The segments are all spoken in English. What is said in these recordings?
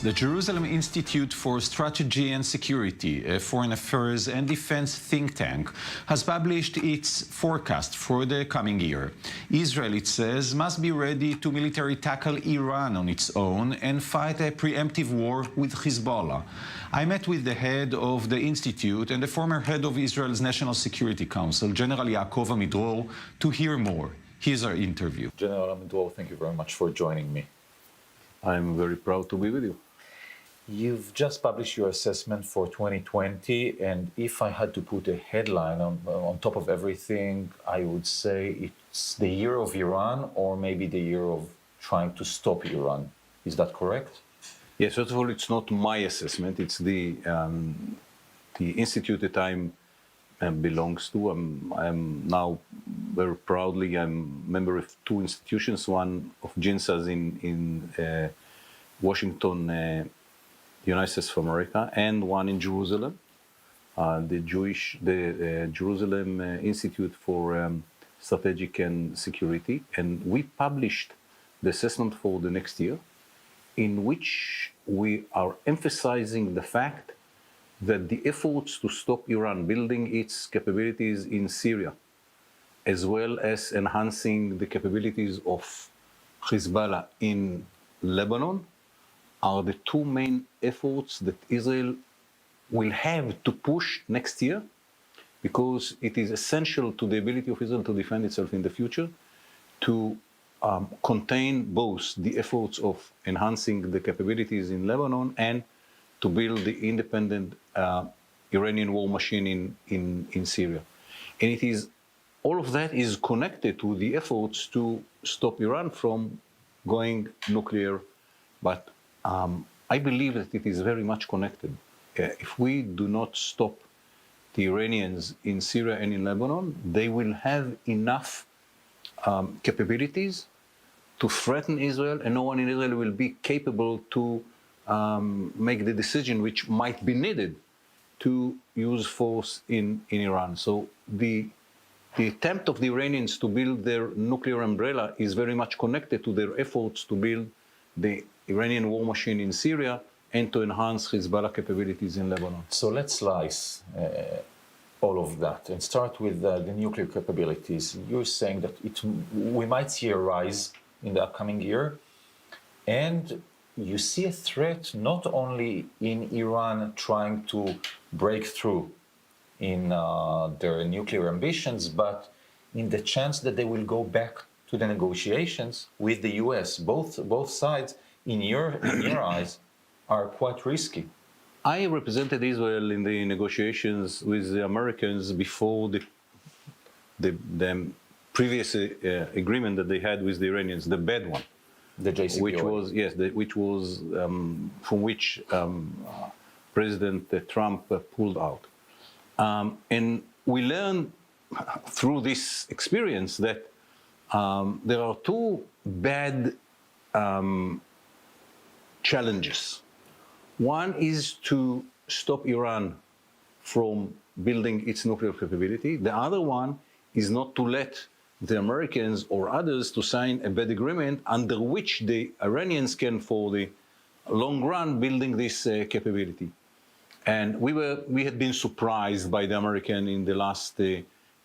The Jerusalem Institute for Strategy and Security, a foreign affairs and defense think tank, has published its forecast for the coming year. Israel, it says, must be ready to militarily tackle Iran on its own and fight a preemptive war with Hezbollah. I met with the head of the institute and the former head of Israel's National Security Council, General Yoav Limor, to hear more. Here's our interview. General Limor, thank you very much for joining me. I'm very proud to be with you. You've just published your assessment for 2020, and if I had to put a headline on top of everything, I would say it's the year of Iran, or maybe the year of trying to stop Iran. Is that correct? Yes, first of all, it's not my assessment. It's the institute that I'm belongs to. I'm now very proudly, I'm a member of two institutions, one of J.I.S.S in Washington, J.I.S.S of America, and one in Jerusalem, the Jerusalem Institute for Strategic and Security. And we published the assessment for the next year, in which we are emphasizing the fact that the efforts to stop Iran building its capabilities in Syria, as well as enhancing the capabilities of Hezbollah in Lebanon, are the two main efforts that Israel will have to push next year, because it is essential to the ability of Israel to defend itself in the future, to contain both the efforts of enhancing the capabilities in Lebanon and to build the independent Iranian war machine in Syria. And it is, all of that is connected to the efforts to stop Iran from going nuclear. But I believe that it is very much connected. If we do not stop the Iranians in Syria and in Lebanon, they will have enough capabilities to threaten Israel, and no one in Israel will be capable to make the decision which might be needed to use force in Iran. So the attempt of the Iranians to build their nuclear umbrella is very much connected to their efforts to build the Iranian war machine in Syria and to enhance Hezbollah capabilities in Lebanon. So let's slice all of that and start with the nuclear capabilities. You're saying that we might see a rise in the upcoming year, and you see a threat not only in Iran trying to break through in their nuclear ambitions, but in the chance that they will go back to the negotiations with the U.S. Both sides, in your eyes, are quite risky. I represented Israel in the negotiations with the Americans before the previous agreement that they had with the Iranians, the bad one. The JCPOA. Which was from which President Trump pulled out. And we learned through this experience that there are two bad challenges. One is to stop Iran from building its nuclear capability. The other one is not to let the Americans or others to sign a bad agreement under which the Iranians can, for the long run, building this capability. And we had been surprised by the American in the last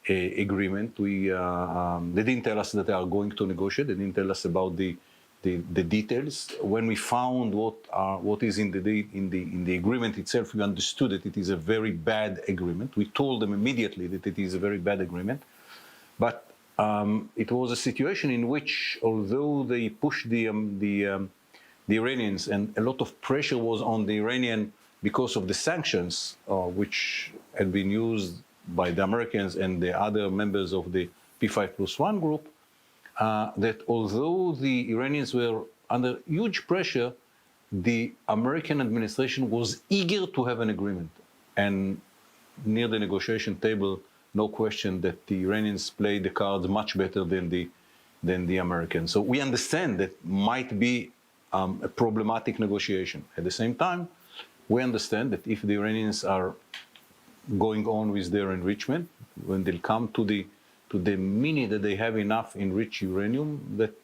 agreement. They didn't tell us that they are going to negotiate. They didn't tell us about the details. When we found what is in the agreement itself, we understood that it is a very bad agreement. We told them immediately that it is a very bad agreement. But it was a situation in which, although they pushed the Iranians, and a lot of pressure was on the Iranian because of the sanctions, which had been used by the Americans and the other members of the P5+1 group, that although the Iranians were under huge pressure, the American administration was eager to have an agreement. And near the negotiation table, no question that the Iranians played the cards much better than the Americans. So we understand that might be a problematic negotiation. At the same time, we understand that if the Iranians are going on with their enrichment, when they'll come to the minute that they have enough enriched uranium, that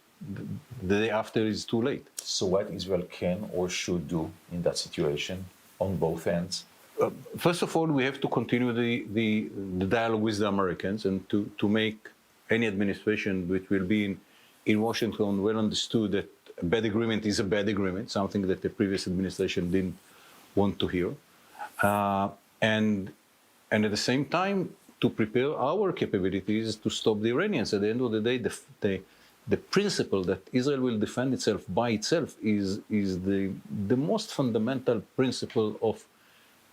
the day after is too late. So what Israel can or should do in that situation on both ends? First of all, we have to continue the dialogue with the Americans and to make any administration which will be in Washington well understood that a bad agreement is a bad agreement, something that the previous administration didn't want to hear. And at the same time, to prepare our capabilities to stop the Iranians. At the end of the day, the principle that Israel will defend itself by itself is the most fundamental principle of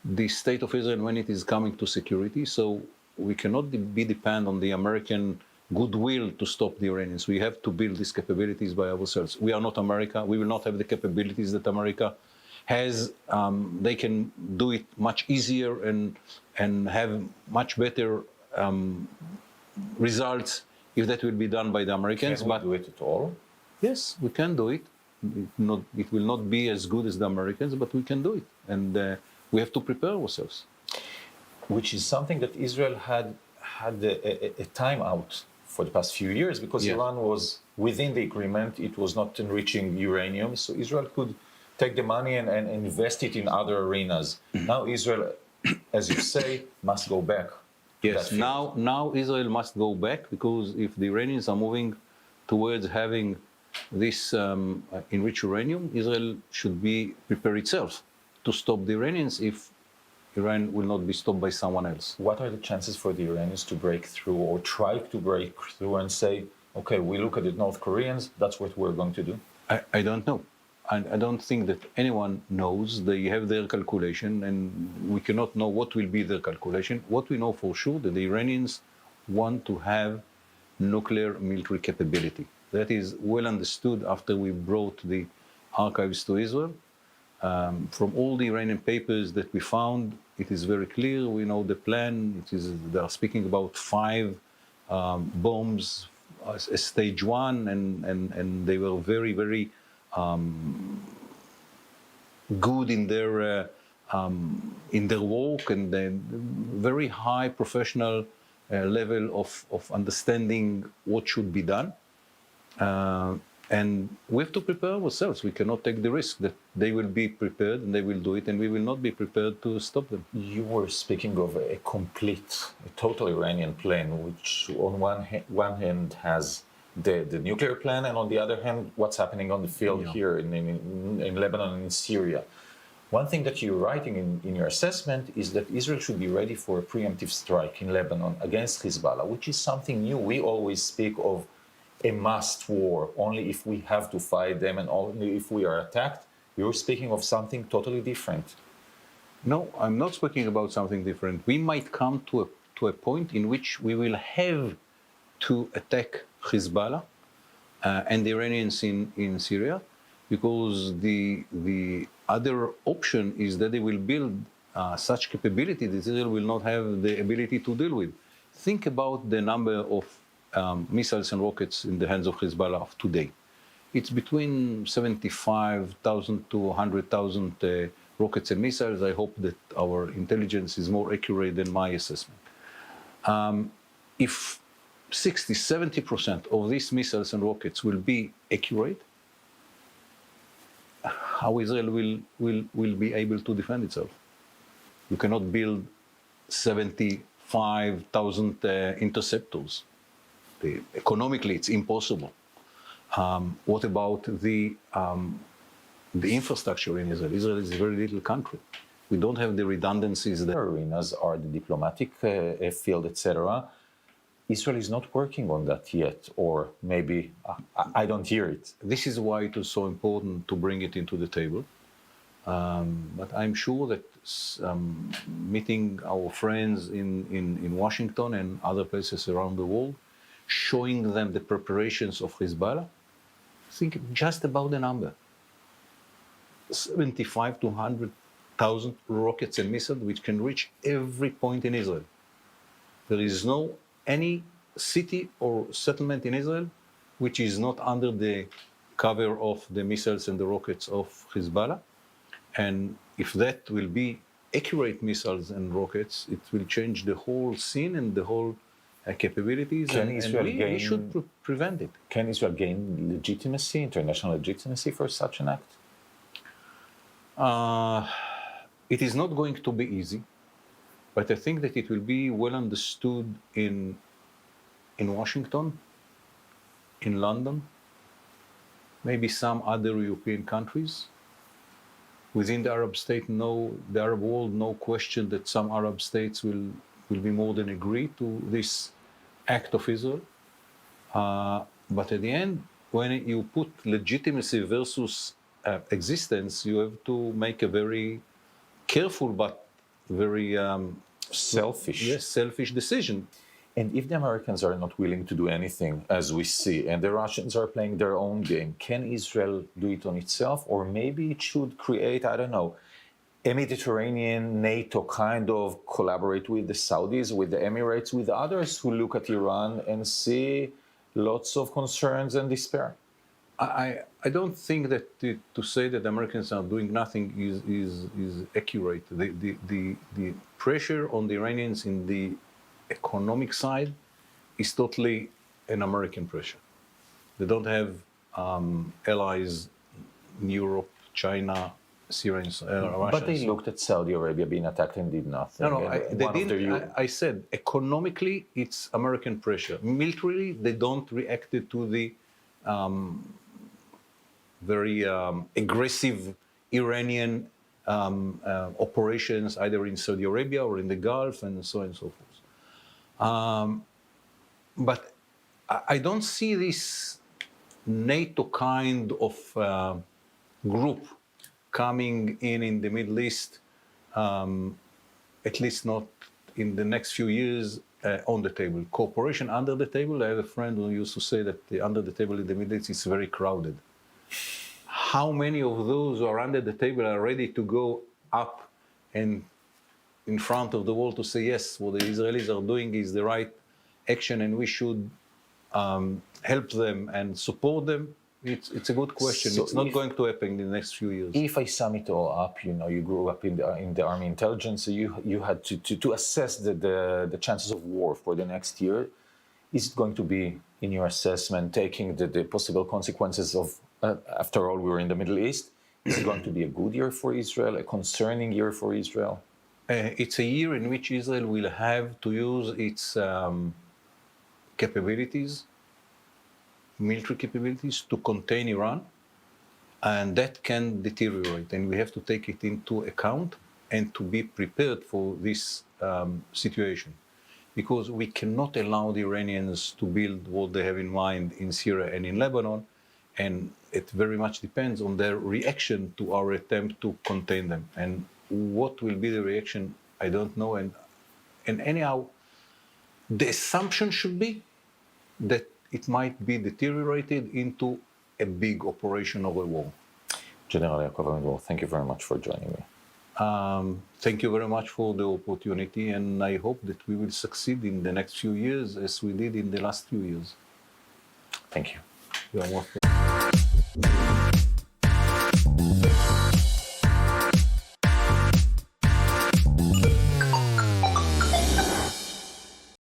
the state of Israel when it is coming to security. So we cannot be dependent on the American goodwill to stop the Iranians. We have to build these capabilities by ourselves. We are not America. We will not have the capabilities that America has. They can do it much easier and have much better results if that will be done by the Americans. Can we do it at all? Yes, we can do it. It will not be as good as the Americans, but we can do it. And we have to prepare ourselves. Which is something that Israel had a time out for the past few years, because Yes. Iran was within the agreement. It was not enriching uranium, so Israel could take the money and invest it in other arenas. Now Israel, as you say, must go back. to Yes, that field. now Israel must go back, because if the Iranians are moving towards having this enriched uranium, Israel should be prepare itself to stop the Iranians if Iran will not be stopped by someone else. What are the chances for the Iranians to break through or try to break through and say, okay, we look at the North Koreans, that's what we're going to do? I don't know. I don't think that anyone knows. They have their calculation, and we cannot know what will be their calculation. What we know for sure that the Iranians want to have nuclear military capability. That is well understood after we brought the archives to Israel. From all the Iranian papers that we found, it is very clear. We know the plan. They are speaking about 5 bombs as stage 1, and they were very, very good in their work, and very high professional level of understanding what should be done. And we have to prepare ourselves. We cannot take the risk that they will be prepared and they will do it, and we will not be prepared to stop them. You were speaking of a total Iranian plan, which on one hand has the nuclear plan, and on the other hand, what's happening on the field here in Lebanon and in Syria. One thing that you're writing in your assessment is that Israel should be ready for a preemptive strike in Lebanon against Hezbollah, which is something new. We always speak of a must war, only if we have to fight them and only if we are attacked. You're speaking of something totally different. No, I'm not speaking about something different. We might come to a point in which we will have to attack Hezbollah and the Iranians in Syria, because the other option is that they will build such capability that Israel will not have the ability to deal with. Think about the number of missiles and rockets in the hands of Hezbollah of today. It's between 75,000 to 100,000 rockets and missiles. I hope that our intelligence is more accurate than my assessment. If 60-70% of these missiles and rockets will be accurate, how Israel will be able to defend itself? You cannot build 75,000 interceptors. Economically, it's impossible. What about the infrastructure in Israel? Israel is a very little country. We don't have the redundancies that Arenas are the diplomatic field, etc. Israel is not working on that yet, or maybe I don't hear it. This is why it is so important to bring it into the table. But I'm sure that meeting our friends in Washington and other places around the world, showing them the preparations of Hezbollah, think just about the number. 75 to 100,000 rockets and missiles which can reach every point in Israel. There is no any city or settlement in Israel which is not under the cover of the missiles and the rockets of Hezbollah. And if that will be accurate missiles and rockets, it will change the whole scene and the whole capabilities, Can and Israel we should prevent it. Can Israel gain legitimacy, international legitimacy for such an act? It is not going to be easy, but I think that it will be well understood in Washington, in London, maybe some other European countries. Within the the Arab world, no question that some Arab states will be more than agree to this act of Israel. But at the end, when you put legitimacy versus existence, you have to make a very careful but very selfish decision. And if the Americans are not willing to do anything, as we see, and the Russians are playing their own game, can Israel do it on itself? Or maybe it should create, I don't know, a Mediterranean NATO kind of collaborate with the Saudis, with the Emirates, with others who look at Iran and see lots of concerns and despair? I don't think that to say that the Americans are doing nothing is accurate. The pressure on the Iranians in the economic side is totally an American pressure. They don't have allies in Europe, China, Syria, Russia. But they looked at Saudi Arabia being attacked and did nothing. No, I said economically it's American pressure. Militarily, they don't react to the very aggressive Iranian operations either in Saudi Arabia or in the Gulf and so on and so forth. But I don't see this NATO kind of group coming in the Middle East, at least not in the next few years, on the table. Cooperation under the table. I have a friend who used to say that under the table in the Middle East is very crowded. How many of those who are under the table are ready to go up and in front of the world to say, yes, what the Israelis are doing is the right action and we should help them and support them? It's a good question. So it's not going to happen in the next few years. If I sum it all up, you grew up in the army intelligence, so you had to assess the chances of war for the next year. Is it going to be, in your assessment, taking the possible consequences of, after all, we were in the Middle East, is it going to be a good year for Israel, a concerning year for Israel? It's a year in which Israel will have to use its capabilities, military capabilities, to contain Iran, and that can deteriorate, and we have to take it into account and to be prepared for this situation, because we cannot allow the Iranians to build what they have in mind in Syria and in Lebanon, and it very much depends on their reaction to our attempt to contain them. And what will be the reaction, I don't know. And anyhow, the assumption should be that it might be deteriorated into a big operation of a war. General Yoav Limor, thank you very much for joining me. Thank you very much for the opportunity, and I hope that we will succeed in the next few years as we did in the last few years. Thank you. You are welcome.